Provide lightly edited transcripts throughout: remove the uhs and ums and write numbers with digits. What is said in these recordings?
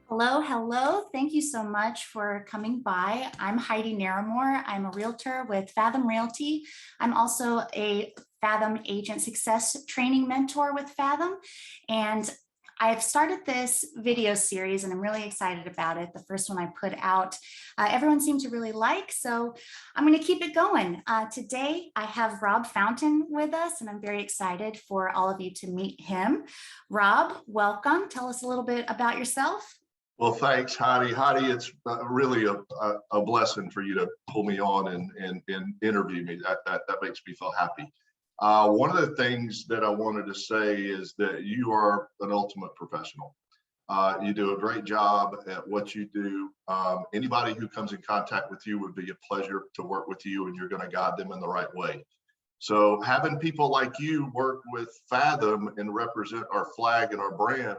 Hello, hello. Thank you so much for coming by. I'm Heidi Narramore. I'm a realtor with Fathom Realty. I'm also a Fathom Agent Success Training Mentor with Fathom. And I've started this video series and I'm really excited about it. The first one I put out, everyone seemed to really like, so I'm going to keep it going. Today, I have Rob Fountain with us and I'm very excited for all of you to meet him. Rob, welcome. Tell us a little bit about yourself. Well, thanks, Heidi. Heidi, it's really a blessing for you to pull me on and interview me. That makes me feel happy. One of the things that I wanted to say is that you are an ultimate professional. You do a great job at what you do. Anybody who comes in contact with you would be a pleasure to work with you, and you're going to guide them in the right way. So having people like you work with Fathom and represent our flag and our brand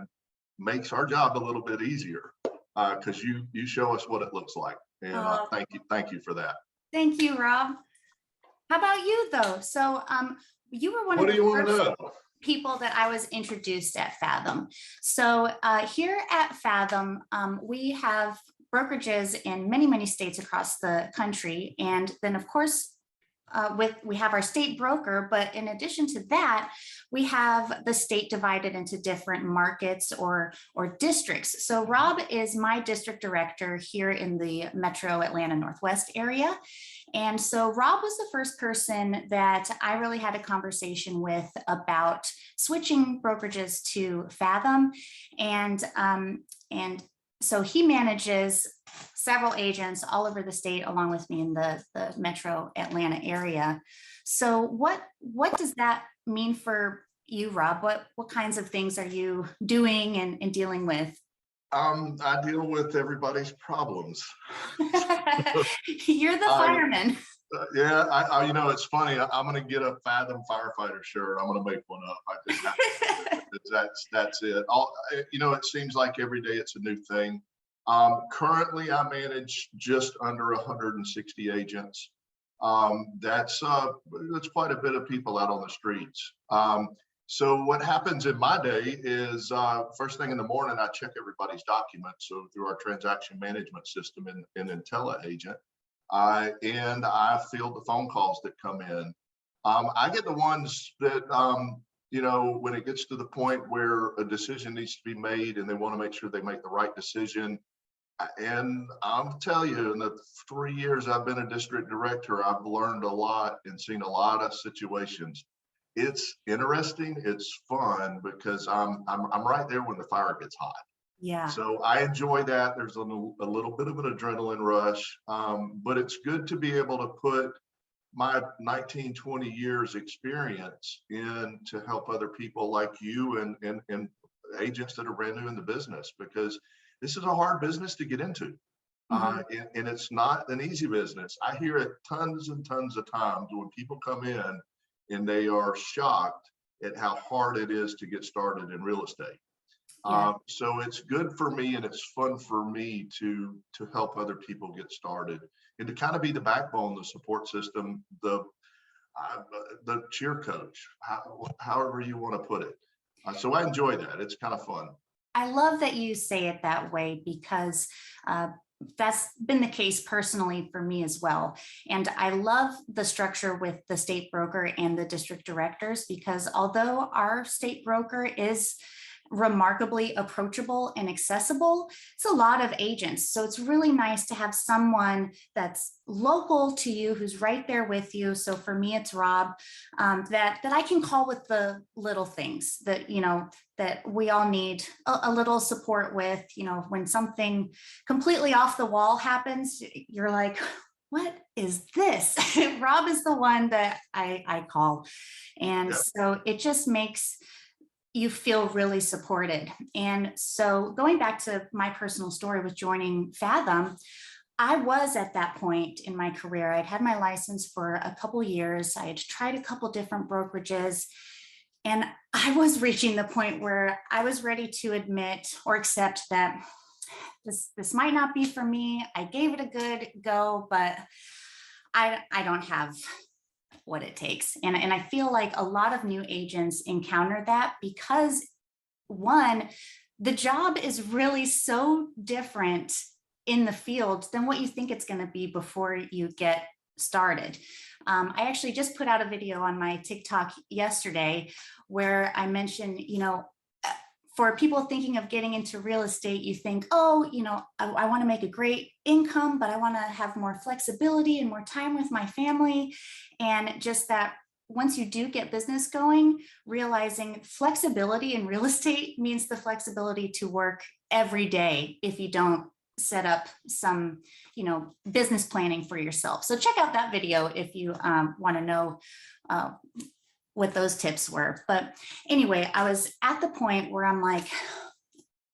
makes our job a little bit easier because you show us what it looks like, and thank you for that. Thank you, Rob. How about you, though? So you were one What of do the you want to first know? people that I was introduced at Fathom. So here at Fathom, we have brokerages in many, many states across the country. And then, of course, we have our state broker, but in addition to that, we have the state divided into different markets or districts. So Rob is my district director here in the Metro Atlanta Northwest area. And so Rob was the first person that I really had a conversation with about switching brokerages to Fathom. And so he manages several agents all over the state, along with me in the Metro Atlanta area. So what does that mean for you, Rob? What kinds of things are you doing and dealing with? I deal with everybody's problems. You're the fireman. Yeah, you know, it's funny. I'm going to get a Fathom firefighter shirt. I'm going to make one up. I just have to. That's it. You know, it seems like every day it's a new thing. Currently, I manage just under 160 agents. That's quite a bit of people out on the streets. So what happens in my day is first thing in the morning, I check everybody's documents. So through our transaction management system in IntelliAgent, and I field the phone calls that come in. I get the ones that, you know, when it gets to the point where a decision needs to be made and they want to make sure they make the right decision. And I'll tell you, in the 3 years I've been a district director, I've learned a lot and seen a lot of situations. It's interesting, it's fun because I'm right there when the fire gets hot. Yeah. So I enjoy that. There's a little bit of an adrenaline rush, but it's good to be able to put my 19, 20 years experience in to help other people like you and agents that are brand new in the business, because this is a hard business to get into. And it's not an easy business. I hear it tons and tons of times when people come in and they are shocked at how hard it is to get started in real estate. Yeah. So it's good for me and it's fun for me to help other people get started and to kind of be the backbone, the support system, the cheer coach, however you want to put it. So I enjoy that. It's kind of fun. I love that you say it that way because that's been the case personally for me as well. And I love the structure with the state broker and the district directors, because although our state broker is remarkably approachable and accessible, it's a lot of agents. So it's really nice to have someone that's local to you, who's right there with you. So for me, it's Rob, that I can call with the little things that, you know, that we all need a little support with. You know, when something completely off the wall happens, you're like, what is this? Rob is the one that I call. And so it just makes you feel really supported. And so going back to my personal story with joining Fathom, I was at that point in my career. I'd had my license for a couple years. I had tried a couple different brokerages, and I was reaching the point where I was ready to admit or accept that this might not be for me. I gave it a good go, but I don't have what it takes. And I feel like a lot of new agents encounter that because, one, the job is really so different in the field than what you think it's going to be before you get started. I actually just put out a video on my TikTok yesterday where I mentioned, for people thinking of getting into real estate, you think, oh, I want to make a great income, but I want to have more flexibility and more time with my family. And just that once you do get business going, realizing flexibility in real estate means the flexibility to work every day if you don't set up some, business planning for yourself. So check out that video if you want to know what those tips were. But anyway, I was at the point where I'm like,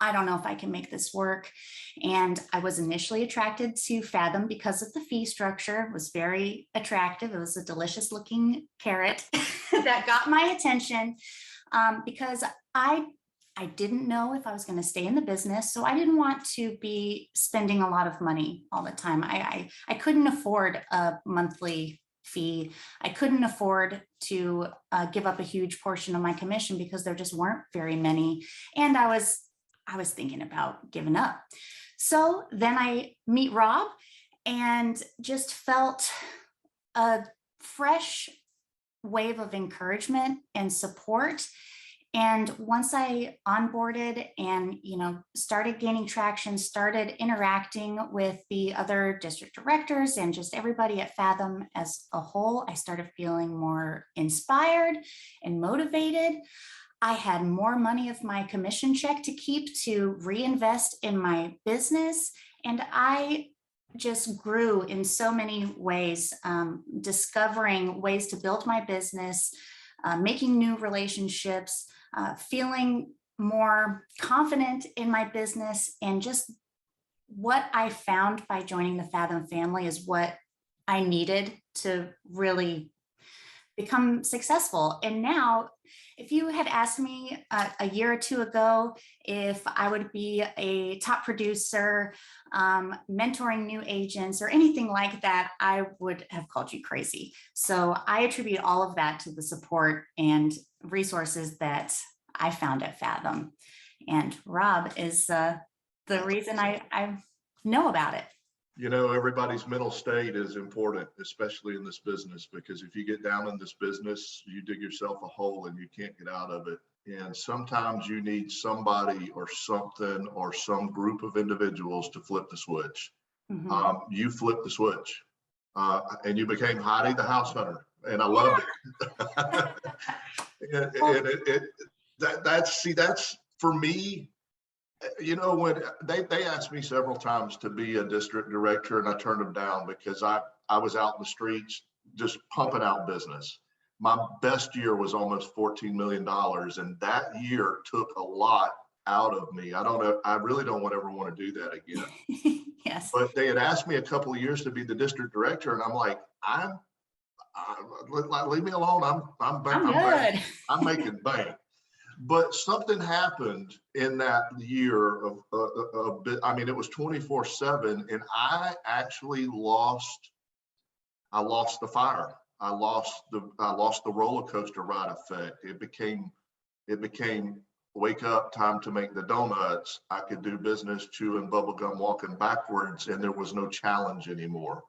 I don't know if I can make this work. And I was initially attracted to Fathom because of the fee structure. It was very attractive. It was a delicious looking carrot that got my attention because I didn't know if I was going to stay in the business. So I didn't want to be spending a lot of money all the time. I couldn't afford a monthly fee. I couldn't afford to give up a huge portion of my commission because there just weren't very many. And I was thinking about giving up. So then I meet Rob and just felt a fresh wave of encouragement and support. And once I onboarded and, started gaining traction, started interacting with the other district directors and just everybody at Fathom as a whole, I started feeling more inspired and motivated. I had more money of my commission check to keep to reinvest in my business. And I just grew in so many ways, discovering ways to build my business, making new relationships, feeling more confident in my business. And just what I found by joining the Fathom family is what I needed to really become successful. And now, if you had asked me a year or two ago if I would be a top producer, mentoring new agents or anything like that, I would have called you crazy. So I attribute all of that to the support and resources that I found at Fathom. And Rob is the reason I know about it. Everybody's mental state is important, especially in this business, because if you get down in this business, you dig yourself a hole and you can't get out of it. And sometimes you need somebody or something or some group of individuals to flip the switch. Mm-hmm. You flipped the switch and you became Heidi the house hunter. And I loved it. That's for me. When they asked me several times to be a district director, and I turned them down because I was out in the streets just pumping out business. My best year was almost $14 million, and that year took a lot out of me. I really don't ever want to do that again. Yes. But they had asked me a couple of years to be the district director, and I'm like, leave me alone. I'm good. I'm making bank. But something happened in that year of it was 24/7, and I actually lost the fire. I lost the roller coaster ride effect. It became wake up, time to make the donuts. I could do business chewing bubblegum, walking backwards, and there was no challenge anymore.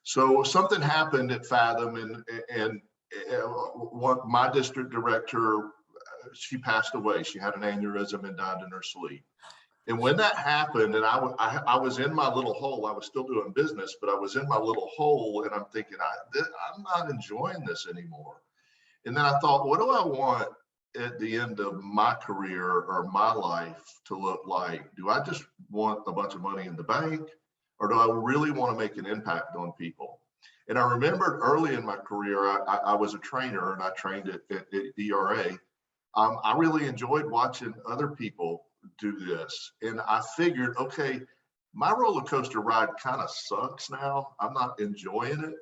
So something happened at Fathom, and what my district director, she passed away. She had an aneurysm and died in her sleep. And when that happened, and I was in my little hole, I was still doing business, but I was in my little hole, and I'm thinking, I'm not enjoying this anymore. And then I thought, what do I want at the end of my career or my life to look like? Do I just want a bunch of money in the bank, or do I really want to make an impact on people? And I remembered early in my career, I was a trainer, and I trained at ERA. I really enjoyed watching other people do this. And I figured, okay, my roller coaster ride kind of sucks now. I'm not enjoying it.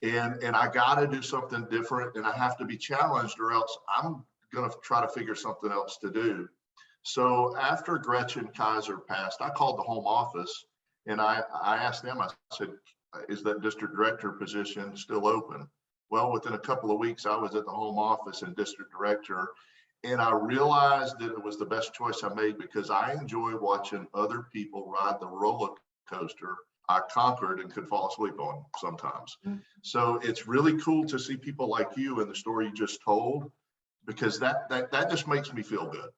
And I got to do something different, and I have to be challenged, or else I'm going to try to figure something else to do. So after Gretchen Kaiser passed, I called the home office, and I asked them, I said, is that district director position still open? Well, within a couple of weeks, I was at the home office and district director. And I realized that it was the best choice I made because I enjoy watching other people ride the roller coaster I conquered and could fall asleep on sometimes. Mm. So it's really cool to see people like you and the story you just told, because that just makes me feel good.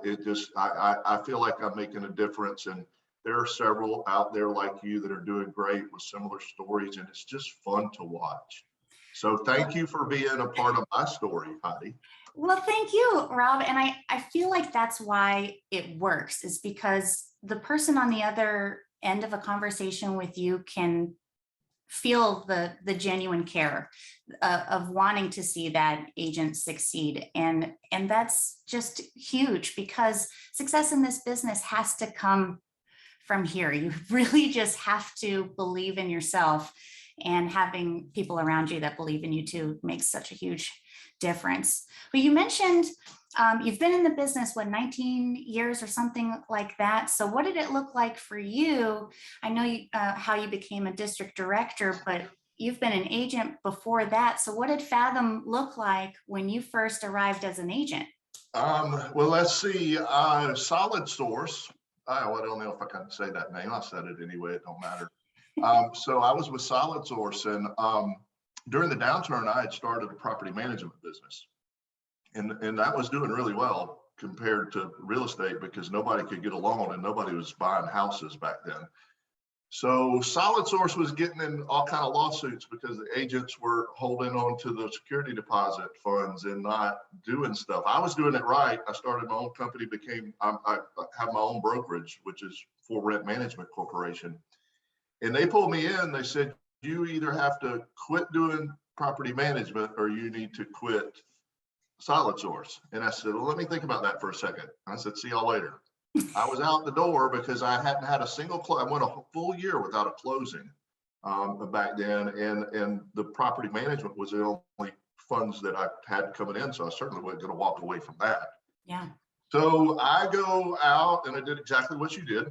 It just, I feel like I'm making a difference, and there are several out there like you that are doing great with similar stories, and it's just fun to watch. So thank you for being a part of my story, Heidi. Well, thank you, Rob. And I feel like that's why it works, is because the person on the other end of a conversation with you can feel the genuine care of wanting to see that agent succeed. And that's just huge, because success in this business has to come from here. You really just have to believe in yourself, and having people around you that believe in you too makes such a huge difference. But you mentioned you've been in the business, what, 19 years or something like that. So what did it look like for you? I know how you became a district director, but you've been an agent before that. So what did Fathom look like when you first arrived as an agent? Well, let's see. Solid Source. I don't know if I can say that name. I said it anyway. It don't matter. So I was with Solid Source, and during the downturn, I had started a property management business, and that was doing really well compared to real estate because nobody could get a loan and nobody was buying houses back then. So Solid Source was getting in all kind of lawsuits because the agents were holding on to the security deposit funds and not doing stuff. I was doing it right. I started my own company, I have my own brokerage, which is For Rent Management Corporation. And they pulled me in. They said, you either have to quit doing property management or you need to quit Solid Source. And I said, well, let me think about that for a second. I said, see y'all later. I was out the door because I hadn't had a single close. I went a full year without a closing back then. And the property management was the only funds that I had coming in. So I certainly wasn't going to walk away from that. Yeah. So I go out and I did exactly what you did.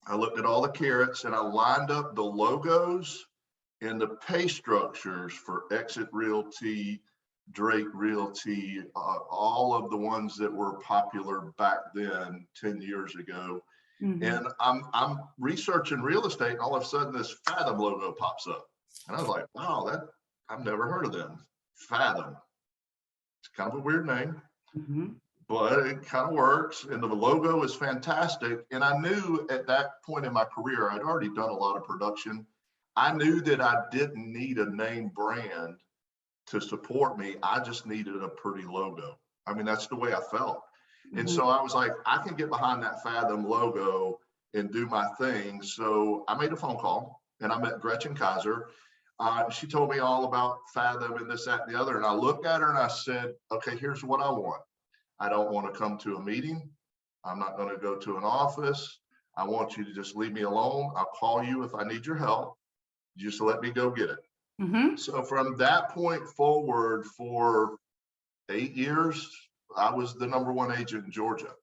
I looked at all the carrots and I lined up the logos and the pay structures for Exit Realty, Drake Realty, all of the ones that were popular back then 10 years ago. Mm-hmm. And I'm researching real estate, and all of a sudden this Fathom logo pops up. And I was like, wow, I've never heard of them. Fathom. It's kind of a weird name. Mm-hmm. But it kind of works, and the logo is fantastic. And I knew at that point in my career, I'd already done a lot of production. I knew that I didn't need a name brand to support me. I just needed a pretty logo. I mean, that's the way I felt. Mm-hmm. And so I was like, I can get behind that Fathom logo and do my thing. So I made a phone call and I met Gretchen Kaiser. She told me all about Fathom and this, that, and the other. And I looked at her and I said, okay, here's what I want. I don't want to come to a meeting. I'm not going to go to an office. I want you to just leave me alone. I'll call you if I need your help. Just let me go get it. Mm-hmm. So from that point forward, for 8 years, I was the #1 agent in Georgia.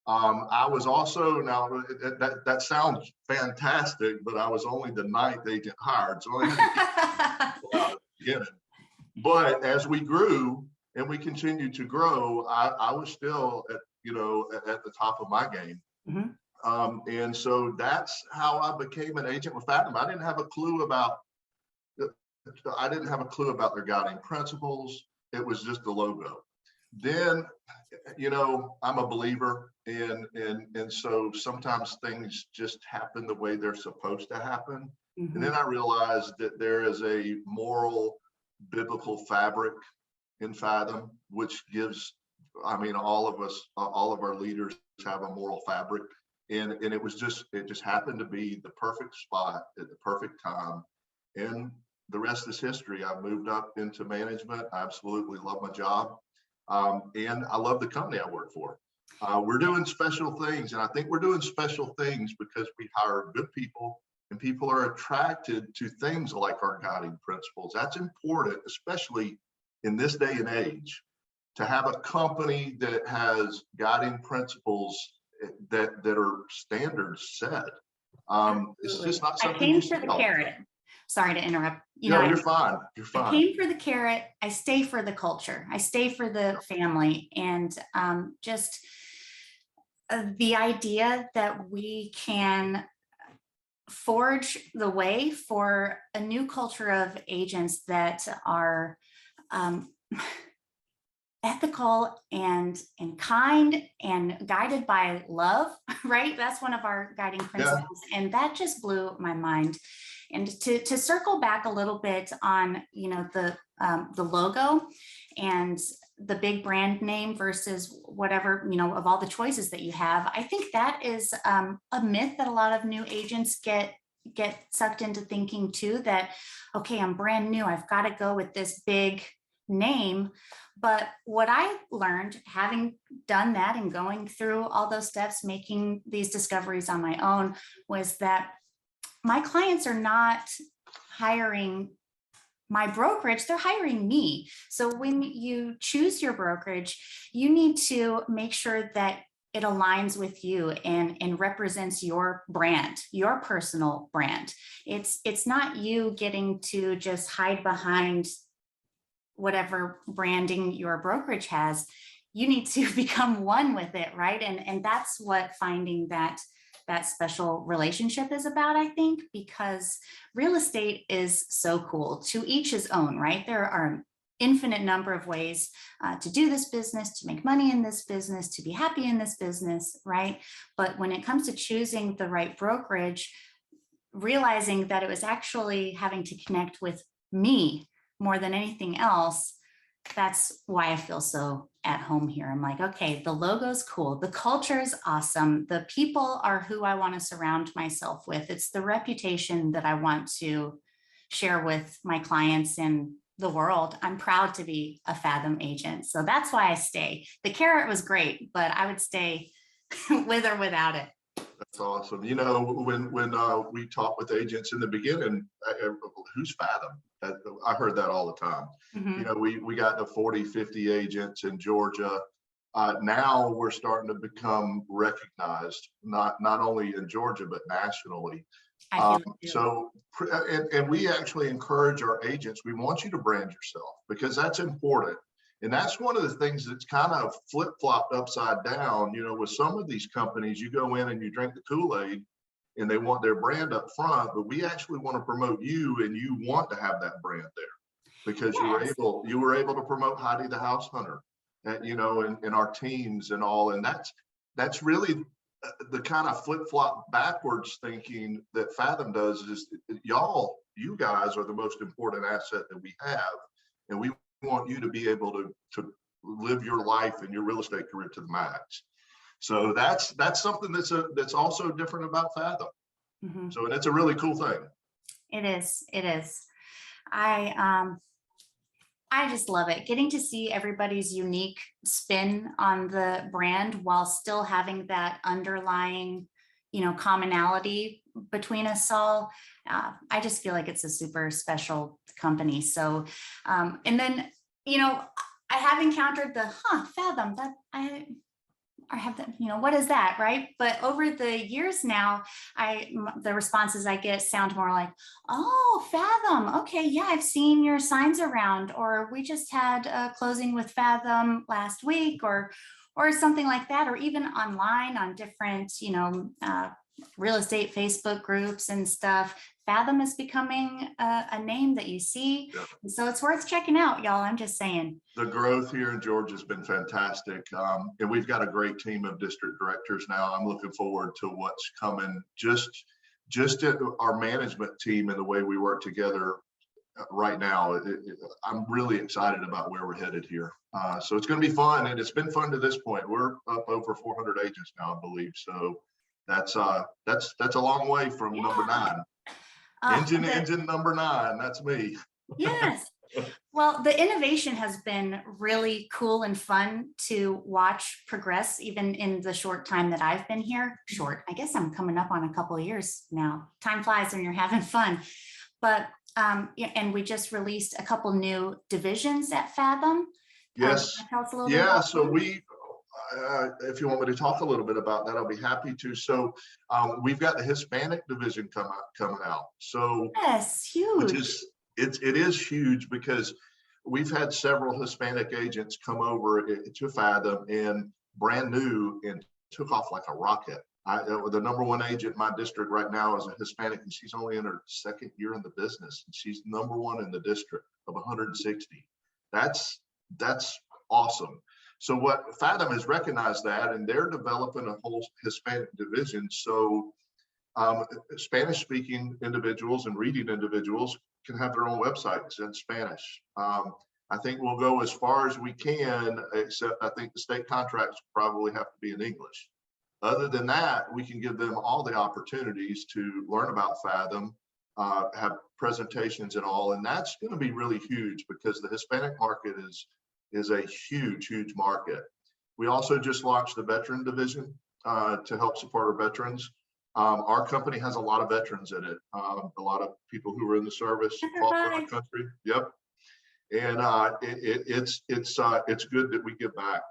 I was also, now that sounds fantastic, but I was only the 9th agent hired. So I had to get it. But as we grew, and we continued to grow, I was still at the top of my game. Mm-hmm. And so that's how I became an agent with Fathom. I didn't have a clue about their guiding principles. It was just the logo. Then, I'm a believer, and so sometimes things just happen the way they're supposed to happen. Mm-hmm. And then I realized that there is a moral, biblical fabric in Fathom, which gives, all of our leaders have a moral fabric. And it just happened to be the perfect spot at the perfect time. And the rest is history. I've moved up into management. I absolutely love my job. And I love the company I work for. We're doing special things. And I think we're doing special things because we hire good people, and people are attracted to things like our guiding principles. That's important, especially in this day and age, to have a company that has guiding principles that are standards set. It's just not something. I came for the carrot. Sorry to interrupt. No, you're fine. You're I fine. came for the carrot. I stay for the culture. I stay for the family, and just the idea that we can forge the way for a new culture of agents that are um, ethical and kind and guided by love, right? That's one of our guiding Yeah. principles, and that just blew my mind. And to circle back a little bit on, the logo and the big brand name versus whatever, of all the choices that you have, I think that is a myth that a lot of new agents get sucked into thinking too, that, okay, I'm brand new, I've got to go with this big name. But what I learned, having done that and going through all those steps, making these discoveries on my own, was that my clients are not hiring my brokerage, they're hiring me. So when you choose your brokerage, you need to make sure that it aligns with you and represents your brand, your personal brand. It's not you getting to just hide behind whatever branding your brokerage has. You need to become one with it, right? And that's what finding that special relationship is about, I think, because real estate is so cool. To each his own, right? There are an infinite number of ways to do this business, to make money in this business, to be happy in this business, right? But when it comes to choosing the right brokerage, realizing that it was actually having to connect with me more than anything else, that's why I feel so at home here. I'm like, okay, the logo's cool. The culture is awesome. The people are who I want to surround myself with. It's the reputation that I want to share with my clients and the world. I'm proud to be a Fathom agent. So that's why I stay. The carrot was great, but I would stay with or without it. That's awesome. When we talk with agents in the beginning, who's Fathom? I heard that all the time. Mhm. We got to 40, 50 agents in Georgia. Now we're starting to become recognized, not only in Georgia, but nationally. I feel it too. And we actually encourage our agents, we want you to brand yourself because that's important. And that's one of the things that's kind of flip-flopped upside down. With some of these companies, you go in and you drink the Kool-Aid and they want their brand up front, but we actually want to promote you, and you want to have that brand there because Yes. you were able to promote Heidi the House Hunter, and in our teams and all. And that's really the kind of flip-flop backwards thinking that Fathom does. Is you guys are the most important asset that we have, and we want you to be able to live your life and your real estate career to the max. So that's something that's also different about Fathom. Mhm. So, and it's a really cool thing. It is. It is. I just love it, getting to see everybody's unique spin on the brand while still having that underlying, commonality between us all. I just feel like it's a super special company. So, and then, I have encountered the Fathom, that I have that, what is that, right? But over the years now, the responses I get sound more like, oh, Fathom. Okay, yeah, I've seen your signs around, or we just had a closing with Fathom last week, or something like that, or even online on different, real estate Facebook groups and stuff. Fathom is becoming a name that you see. Yeah. So it's worth checking out, y'all. I'm just saying. The growth here in Georgia has been fantastic. And we've got a great team of district directors now. I'm looking forward to what's coming. Just at our management team and the way we work together right now, I'm really excited about where we're headed here. So it's going to be fun, and it's been fun to this point. We're up over 400 agents now, I believe. So that's a long way from number 9. Engine number 9. That's me. Yes. Well, the innovation has been really cool and fun to watch progress, even in the short time that I've been here. Short, I guess I'm coming up on a couple of years now. Time flies when you're having fun. But yeah, and we just released a couple new divisions at Fathom. Yes. Tell us a little bit Yeah. about So them? If you want me to talk a little bit about that, I'll be happy to. So we've got the Hispanic division coming out. So Yes, which huge. is it is huge because we've had several Hispanic agents come over to Fathom and brand new and took off like a rocket. The number one agent in my district right now is a Hispanic, and she's only in her second year in the business, and she's number one in the district of 160. That's awesome. So what Fathom has recognized that, and they're developing a whole Hispanic division. So Spanish speaking individuals and reading individuals can have their own websites in Spanish. I think we'll go as far as we can, except I think the state contracts probably have to be in English. Other than that, we can give them all the opportunities to learn about Fathom, have presentations and all, and that's going to be really huge because the Hispanic market is a huge market. We also just launched the veteran division to help support our veterans. Our company has a lot of veterans in it, a lot of people who were in the service, fought for our country. Yep, and it's good that we give back.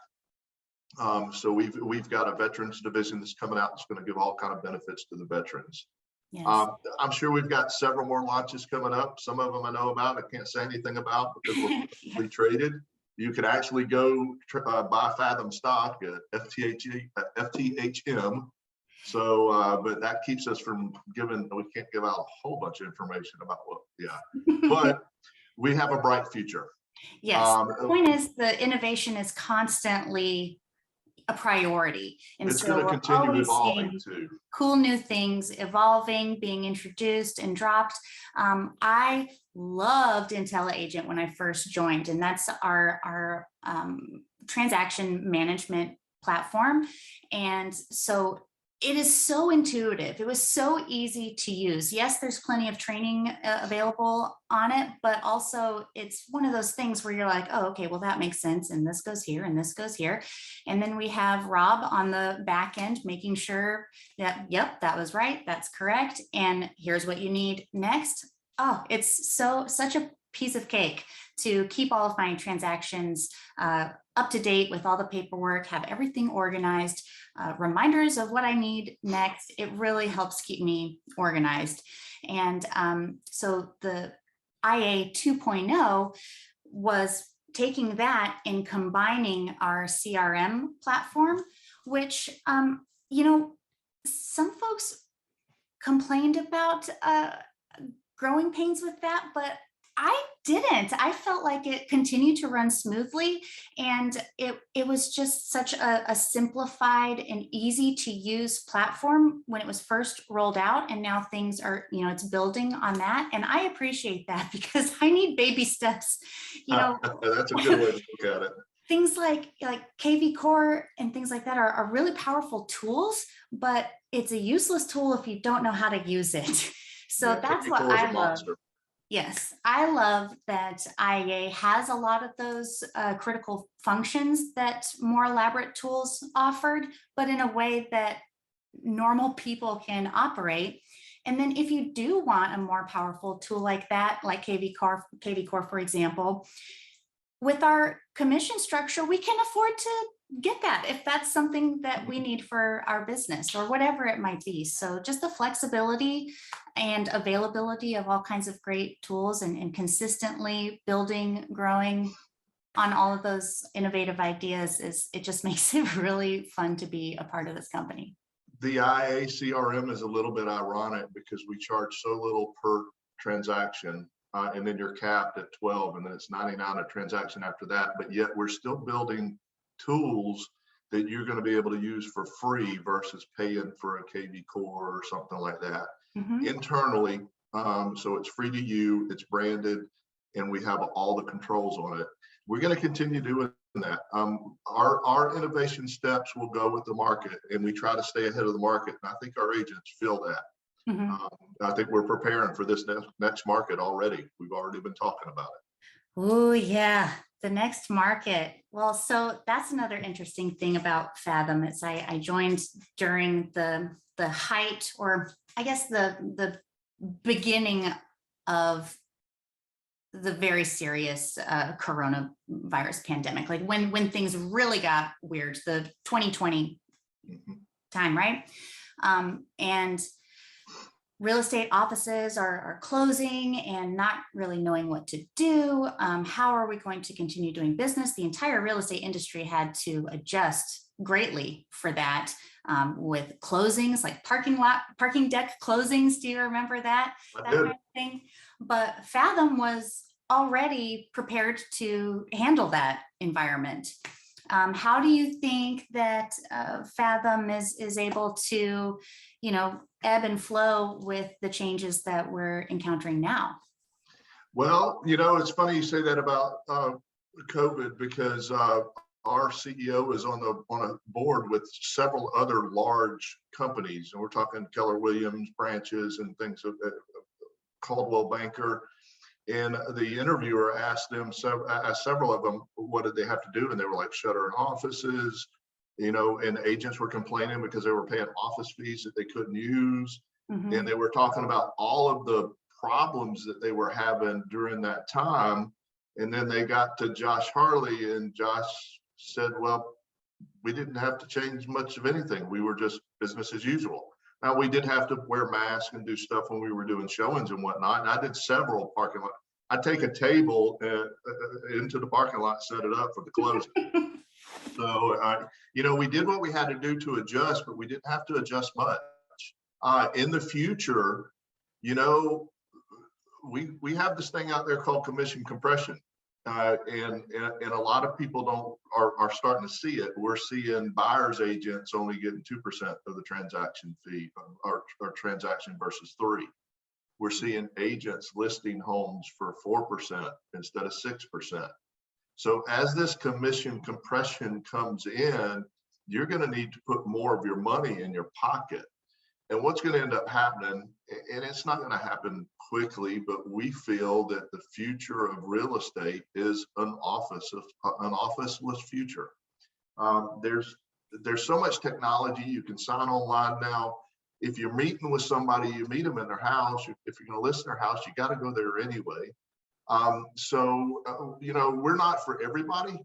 So we've got a veterans division that's coming out that's going to give all kind of benefits to the veterans. Yes. I'm sure we've got several more launches coming up. Some of them I know about, I can't say anything about because we're publicly traded. You could actually go buy Fathom stock at FTHM. So, but that keeps us from we can't give out a whole bunch of information about but we have a bright future. Yes, the point is the innovation is constantly a priority. And it's so going to we're continue always evolving seeing too. cool new things evolving, being introduced and dropped. I loved IntelliAgent when I first joined, and that's our transaction management platform. And so it is so intuitive. It was so easy to use. Yes, there's plenty of training available on it, but also it's one of those things where you're like, oh, okay, well, that makes sense. And this goes here and this goes here. And then we have Rob on the back end, making sure that, yep, that was right. That's correct. And here's what you need next. Oh, it's such a piece of cake to keep all of my transactions up to date with all the paperwork, have everything organized, reminders of what I need next. It really helps keep me organized. And so the IA 2.0 was taking that and combining our CRM platform, which, some folks complained about growing pains with that, but I didn't. I felt like it continued to run smoothly, and it was just such a simplified and easy to use platform when it was first rolled out, and now things are, it's building on that, and I appreciate that because I need baby steps. That's a good way to look at it. Things like KV Core and things like that are really powerful tools, but it's a useless tool if you don't know how to use it. So Yeah, that's KV what Core is I a love. monster. Yes, I love that IA has a lot of those critical functions that more elaborate tools offered, but in a way that normal people can operate. And then if you do want a more powerful tool like that, like KV Core, for example, with our commission structure, we can afford to get that if that's something that we need for our business or whatever it might be. So just the flexibility and availability of all kinds of great tools and consistently building, growing on all of those innovative ideas it just makes it really fun to be a part of this company. The IA CRM is a little bit ironic because we charge so little per transaction. And then you're capped at 12, and then it's 99 a transaction after that. But yet we're still building tools that you're going to be able to use for free versus paying for a KV Core or something like that internally. So it's free to you, it's branded, and we have all the controls on it. We're going to continue doing that. Our innovation steps will go with the market, and we try to stay ahead of the market. And I think our agents feel that. I think we're preparing for this next market already. We've already been talking about it. Oh yeah, the next market. Well, so that's another interesting thing about Fathom. It's I joined during the height, or I guess the beginning of the very serious coronavirus pandemic, like when things really got weird, the 2020 Mhm. time, right? And real estate offices are closing and not really knowing what to do. How are we going to continue doing business? The entire real estate industry had to adjust greatly for that, with closings, like parking deck closings. Do you remember that? I That did. kind of thing. But Fathom was already prepared to handle that environment. How do you think that Fathom is able to, ebb and flow with the changes that we're encountering now? Well, it's funny you say that about COVID, because our CEO is on a board with several other large companies, and we're talking Keller Williams branches and things of Caldwell Banker. And the interviewer asked several of them, what did they have to do? And they were like, shutter in offices, and agents were complaining because they were paying office fees that they couldn't use. Mhm. And they were talking about all of the problems that they were having during that time. And then they got to Josh Harley, and Josh said, well, we didn't have to change much of anything. We were just business as usual. Now, we did have to wear masks and do stuff when we were doing showings and whatnot. And I did several parking lots. I'd take a table into the parking lot, set it up for the closing. So, we did what we had to do to adjust, but we didn't have to adjust much. In the future, we have this thing out there called commission compression. And a lot of people are starting to see it. We're seeing buyers agents only getting 2% of the transaction fee, or transaction versus 3%. We're seeing agents listing homes for 4% instead of 6%. So as this commission compression comes in, you're going to need to put more of your money in your pocket. And what's going to end up happening, and it's not going to happen quickly, but we feel that the future of real estate is an officeless future. There's so much technology. You can sign online now. If you're meeting with somebody, you meet them in their house. If you're going to list their house, you got to go there anyway. We're not for everybody,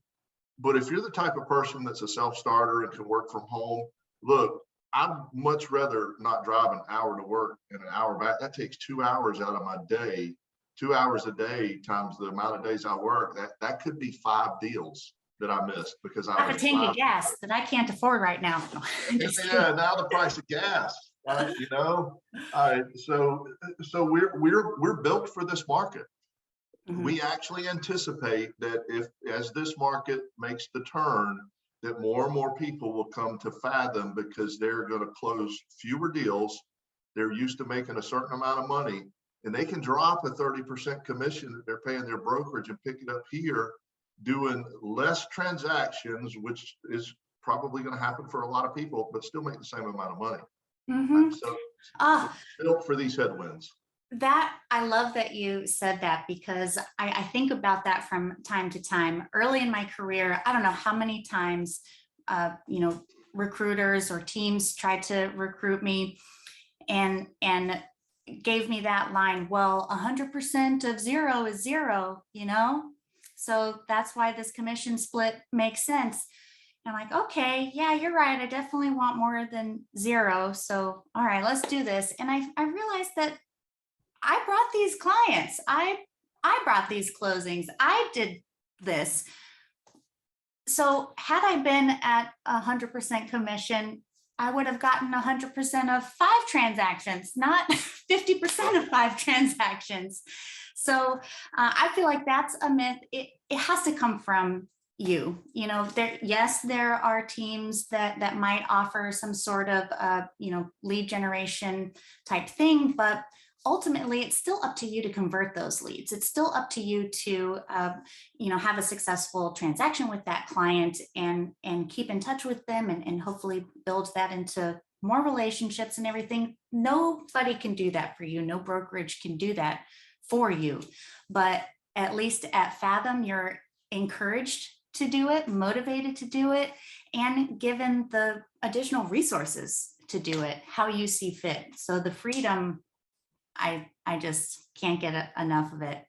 but if you're the type of person that's a self-starter and can work from home, look, I'd much rather not drive an hour to work and an hour back. That takes 2 hours out of my day. 2 hours a day times the amount of days I work, that could be 5 deals that I missed because I Have was a tank of gas that I can't afford right now. yeah, now the price of gas, right? So we're built for this market. Mhm. We actually anticipate that as this market makes the turn, that more and more people will come to Fathom because they're going to close fewer deals. They're used to making a certain amount of money, and they can drop a 30% commission that they're paying their brokerage and pick it up here, doing less transactions, which is probably going to happen for a lot of people, but still make the same amount of money. Mhm. So Oh, built for these headwinds. I love that you said that, because I think about that from time to time. Early in my career, I don't know how many times, recruiters or teams tried to recruit me and gave me that line, well, 100% of zero is zero, so that's why this commission split makes sense. And I'm like, okay, yeah, you're right. I definitely want more than zero. So, all right, let's do this. And I realized that I brought these clients. I brought these closings. I did this. So had I been at 100% commission, I would have gotten 100% of 5 transactions, not 50% of 5 transactions. So I feel like that's a myth. It has to come from you. There are teams that might offer some sort of lead generation type thing, but ultimately it's still up to you to convert those leads. It's still up to you to have a successful transaction with that client and keep in touch with them and hopefully build that into more relationships and everything. Nobody can do that for you. No brokerage can do that for you. But at least at Fathom, you're encouraged to do it, motivated to do it, and given the additional resources to do it how you see fit. So the freedom, I just can't get enough of it.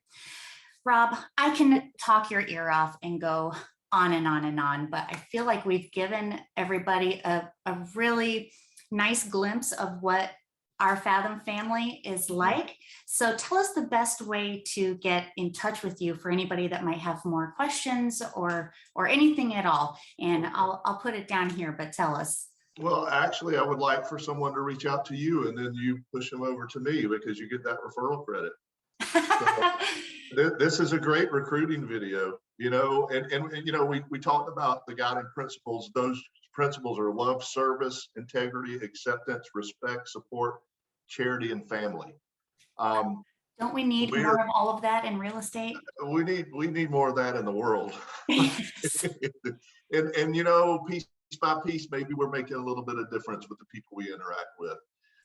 Rob, I can talk your ear off and go on and on and on, but I feel like we've given everybody a really nice glimpse of what our Fathom family is like. So tell us the best way to get in touch with you for anybody that might have more questions or anything at all. And I'll put it down here, but tell us. Well, actually, I would like for someone to reach out to you and then you push them over to me because you get that referral credit. So, this is a great recruiting video, and we talked about the guiding principles. Those principles are love, service, integrity, acceptance, respect, support, charity, and family. Don't we need more of all of that in real estate? We need more of that in the world. Yes. and piece by piece, maybe we're making a little bit of difference with the people we interact with.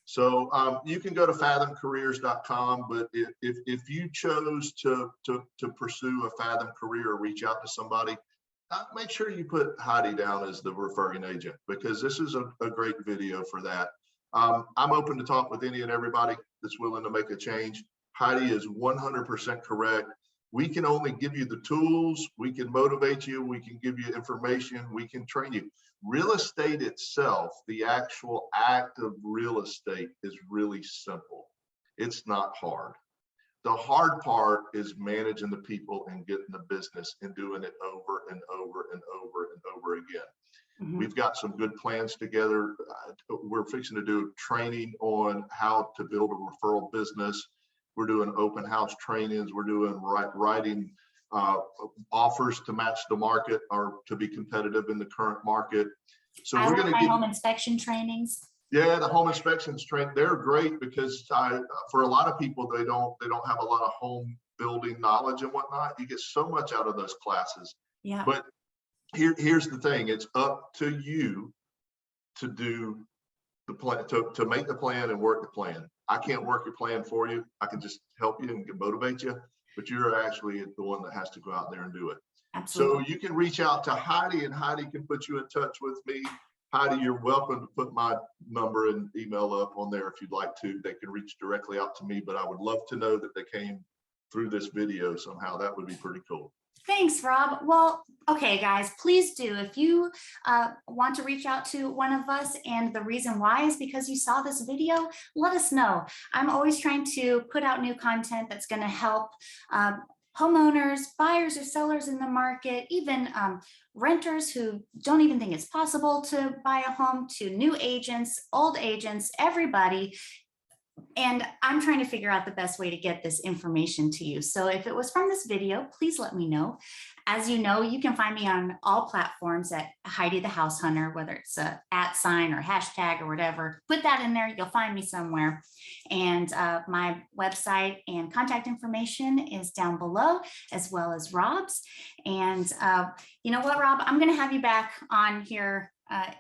So you can go to fathomcareers.com, but if you chose to pursue a Fathom career or reach out to somebody, make sure you put Heidi down as the referring agent, because this is a great video for that. I'm open to talk with any and everybody that's willing to make a change. Heidi is 100% correct. We can only give you the tools, we can motivate you, we can give you information, we can train you. Real estate itself, the actual act of real estate, is really simple. It's not hard. The hard part is managing the people and getting the business and doing it over and over and over and over again. Mm-hmm. We've got some good plans together. We're fixing to do training on how to build a referral business. We're doing open house trainings. We're doing writing offers to match the market or to be competitive in the current market. So we're going to get home inspection trainings. Yeah, the home inspections they're great because for a lot of people, they don't have a lot of home building knowledge and whatnot. You get so much out of those classes. Yeah. But here's the thing: it's up to you to do the plan, to make the plan and work the plan. I can't work your plan for you. I can just help you and motivate you, but you're actually the one that has to go out there and do it. Absolutely. So you can reach out to Heidi, and Heidi can put you in touch with me. Heidi, you're welcome to put my number and email up on there if you'd like to. They can reach directly out to me, but I would love to know that they came through this video somehow. That would be pretty cool. Thanks, Rob. Well, okay, guys, please do. If you want to reach out to one of us and the reason why is because you saw this video, let us know. I'm always trying to put out new content that's going to help homeowners, buyers or sellers in the market, even renters who don't even think it's possible to buy a home, to new agents, old agents, everybody. And I'm trying to figure out the best way to get this information to you. So if it was from this video, please let me know. As you know, you can find me on all platforms at Heidi the House Hunter, whether it's a @ or hashtag or whatever. Put that in there, you'll find me somewhere. And my website and contact information is down below, as well as Rob's. And you know what, Rob? I'm going to have you back on here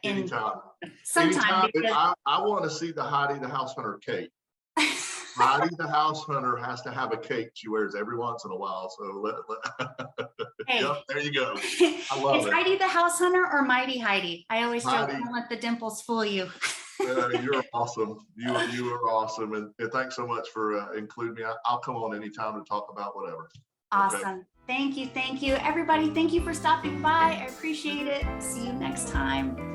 anytime. Sometime. Because I want to see the Heidi the House Hunter cake. Heidi the House Hunter has to have a cake she wears every once in a while. So hey. Yep, there you go. I love it. Heidi the House Hunter or Mighty Heidi? I always joke, Heidi. don't let the dimples fool you. You're awesome. You are awesome. And thanks so much for including me. I'll come on anytime to talk about whatever. Awesome. Okay. Thank you. Everybody, thank you for stopping by. I appreciate it. See you next time.